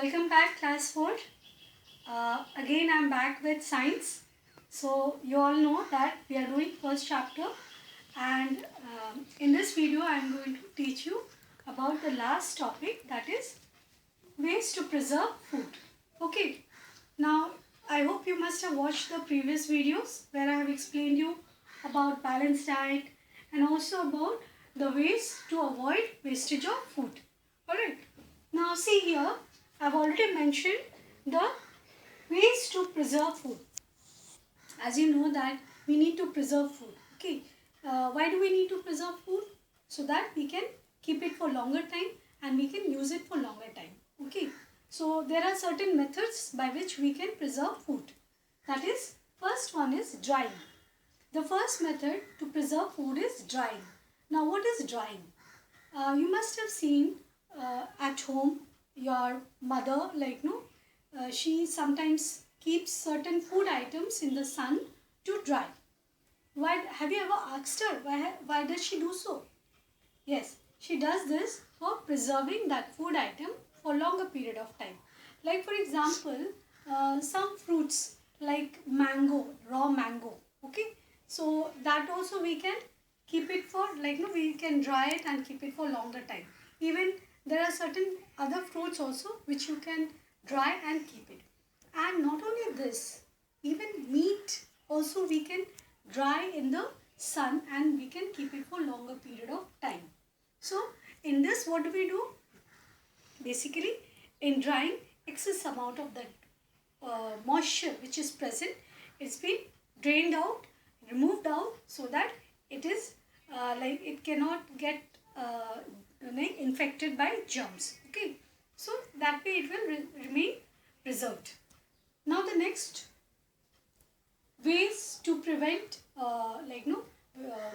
Welcome back, class 4. Again I'm back with science. So you all know that we are doing first chapter, and in this video I am going to teach you about the last topic, that is ways to preserve food. Okay, now I hope you must have watched the previous videos where I have explained you about balanced diet and also about the ways to avoid wastage of food. Alright, now see here, I've already mentioned the ways to preserve food. As you know that we need to preserve food. Okay, why do we need to preserve food? So that we can keep it for longer time and we can use it for longer time. Okay, so there are certain methods by which we can preserve food. That is, first one is drying. The first method to preserve food is drying. Now what is drying? You must have seen at home your mother, she sometimes keeps certain food items in the sun to dry. Why, have you ever asked her why does she do so? Yes, she does this for preserving that food item for longer period of time. Like for example, some fruits like mango, raw mango. Okay, so that also we can keep it for we can dry it and keep it for longer time. Even there are certain other fruits also which you can dry and keep it. And not only this, even meat also we can dry in the sun and we can keep it for longer period of time. So in this, what do we do? Basically, in drying, excess amount of that moisture which is present, it's been drained out, removed out, so that it is it cannot get infected by germs. Okay, so that way it will remain preserved. Now the next ways to prevent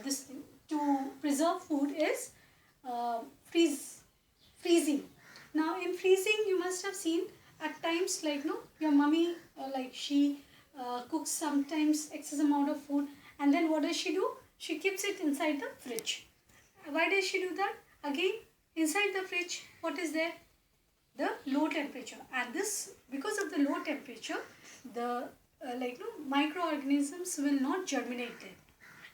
this thing, to preserve food is freezing. Now in freezing, you must have seen at times your mummy she cooks sometimes excess amount of food, and then what does she do? She keeps it inside the fridge. Why does she do that? Again, inside the fridge, what is there? The low temperature, and this, because of the low temperature, the microorganisms will not germinate there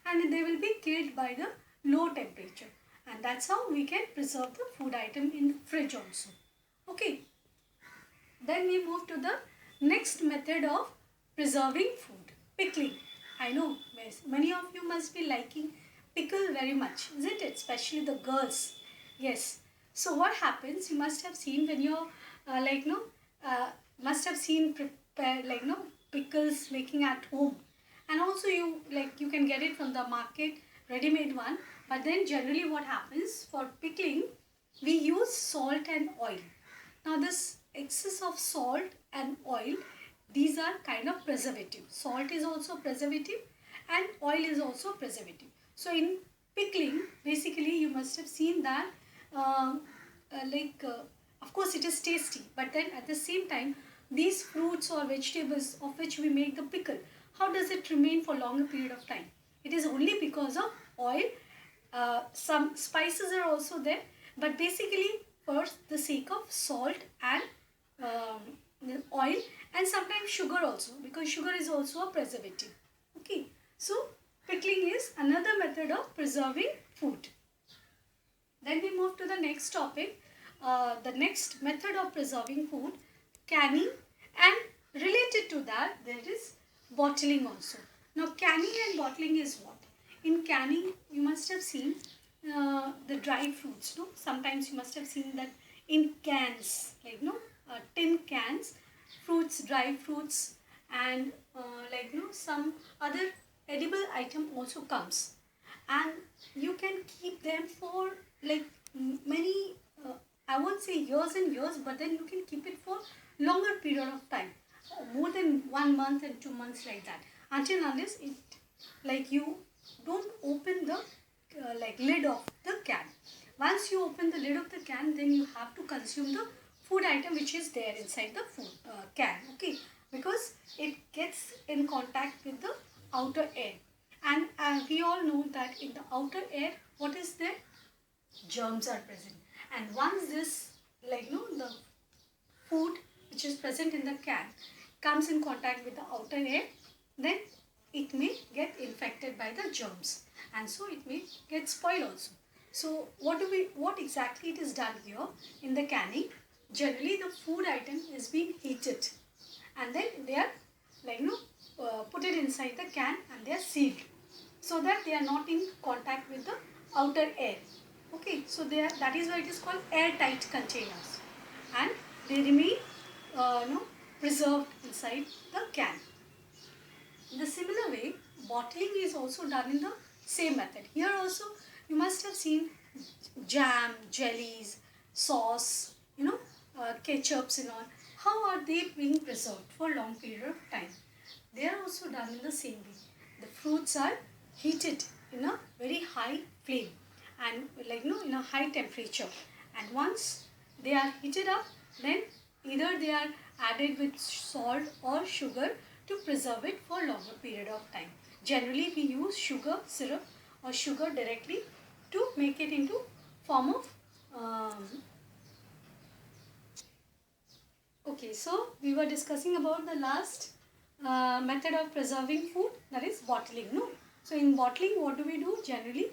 and they will be killed by the low temperature, and that's how we can preserve the food item in the fridge also. Okay, then we move to the next method of preserving food, pickling. I know many of you must be liking pickle very much, isn't it? Especially the girls. Yes. So what happens, you must have seen when you're must have seen prepare pickles making at home, and also you can get it from the market, ready-made one. But then generally what happens for pickling, we use salt and oil. Now this excess of salt and oil, these are kind of preservative. Salt is also preservative and oil is also preservative. So in pickling, basically you must have seen that of course it is tasty, but then at the same time, these fruits or vegetables of which we make the pickle, how does it remain for longer period of time? It is only because of oil. Some spices are also there, but basically for the sake of salt and oil, and sometimes sugar also, because sugar is also a preservative. Okay, so pickling is another method of preserving food. Then we move to the next topic, the next method of preserving food, canning, and related to that there is bottling also. Now canning and bottling is what? In canning, you must have seen the dry fruits. No, sometimes you must have seen that in cans, tin cans, fruits, dry fruits, and some other edible item also comes, and you can keep them for many I won't say years and years, but then you can keep it for longer period of time, more than 1 month and 2 months, like that, until unless it you don't open the lid of the can. Once you open the lid of the can, then you have to consume the food item which is there inside the food can. Okay, because it gets in contact with the outer air, and we all know that in the outer air, what is there? Germs are present, and once this the food present in the can comes in contact with the outer air, then it may get infected by the germs, and so it may get spoiled also. So what exactly it is done here in the canning? Generally the food item is being heated, and then they are put it inside the can and they are sealed so that they are not in contact with the outer air. Okay, so that is why it is called airtight containers, and they remain preserved inside the can. In the similar way, bottling is also done in the same method. Here also you must have seen jam, jellies, sauce, ketchups and all. How are they being preserved for a long period of time? They are also done in the same way. The fruits are heated in a very high flame and in a high temperature, and once they are heated up, then either they are added with salt or sugar to preserve it for a longer period of time. Generally we use sugar syrup or sugar directly to make it into form of okay, so we were discussing about the last method of preserving food, that is bottling. No, so in bottling what do we do? Generally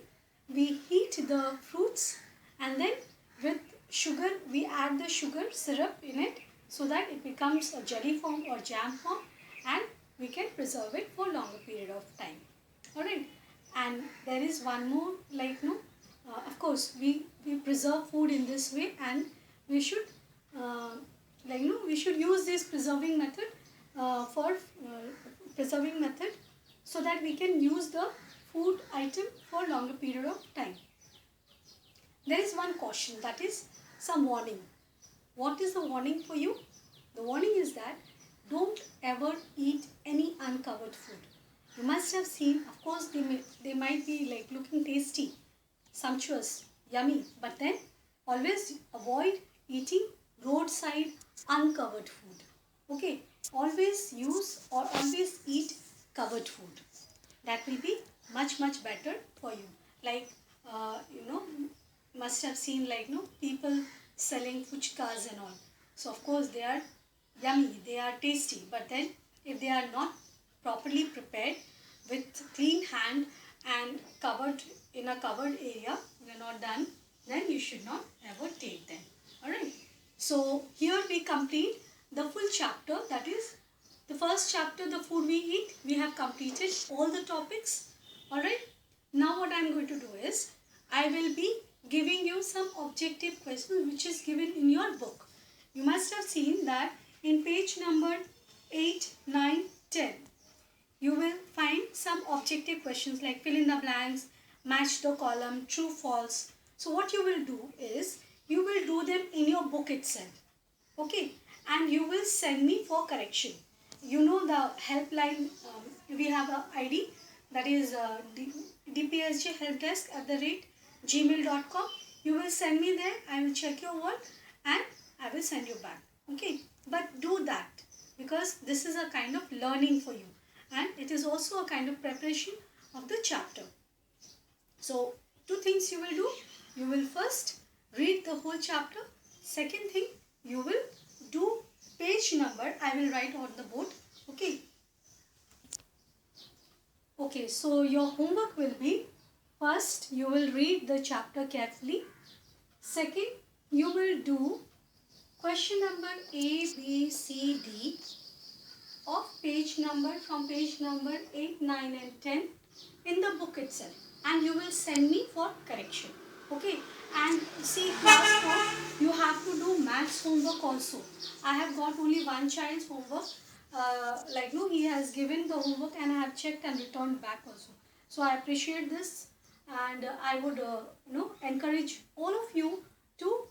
we heat the fruits and then with sugar we add the sugar syrup in it so that it becomes a jelly form or jam form, and we can preserve it for longer period of time. Alright, and there is one more, of course we preserve food in this way, and we should we should use this preserving method so that we can use the food item for longer period of time. There is one caution, that is some warning. What is the warning for you? The warning is that don't ever eat any uncovered food. You must have seen, of course they might be looking tasty, sumptuous, yummy, but then always avoid eating roadside uncovered food. Okay, always use or always eat covered food. That will be much better for you. Must have seen people selling fuchkas and all. So of course they are yummy, they are tasty, but then if they are not properly prepared with clean hand and covered in a covered area, they are not done, then you should not ever take them. Alright. So here we complete the full chapter, that is the first chapter, the food we eat. We have completed all the topics. Alright. Now what I am going to do is, I will be giving you some objective questions which is given in your book. You must have seen that in page number 8, 9, 10. You will find some objective questions like fill in the blanks, match the column, true, false. So what you will do is, you will do them in your book itself. Okay, and you will send me for correction. You know the helpline, we have a ID, that is dpsghelpdesk@gmail.com. You will send me there, I will check your work and I will send you back. Okay, but do that because this is a kind of learning for you, and it is also a kind of preparation of the chapter. So two things you will do. You will first read the whole chapter. Second thing, you will do page number. I will write on the board. Okay. Okay, so your homework will be, first you will read the chapter carefully. Second, you will do question number A, B, C, D of page number, from page number 8, 9 and 10 in the book itself, and you will send me for correction. Okay, and see, class 4, you have to do maths homework also. I have got only one child's homework. He has given the homework and I have checked and returned back also. So I appreciate this, and I would encourage all of you to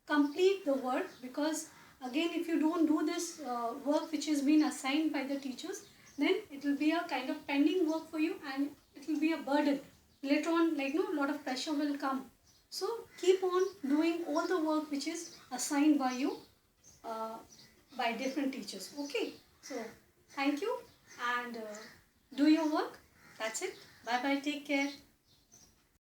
complete the work, because again if you don't do this work which has been assigned by the teachers, then it will be a kind of pending work for you and it will be a burden. Later on, a lot of pressure will come. So keep on doing all the work which is assigned by you by different teachers. Okay, so thank you, and do your work. That's it. Bye bye. Take care.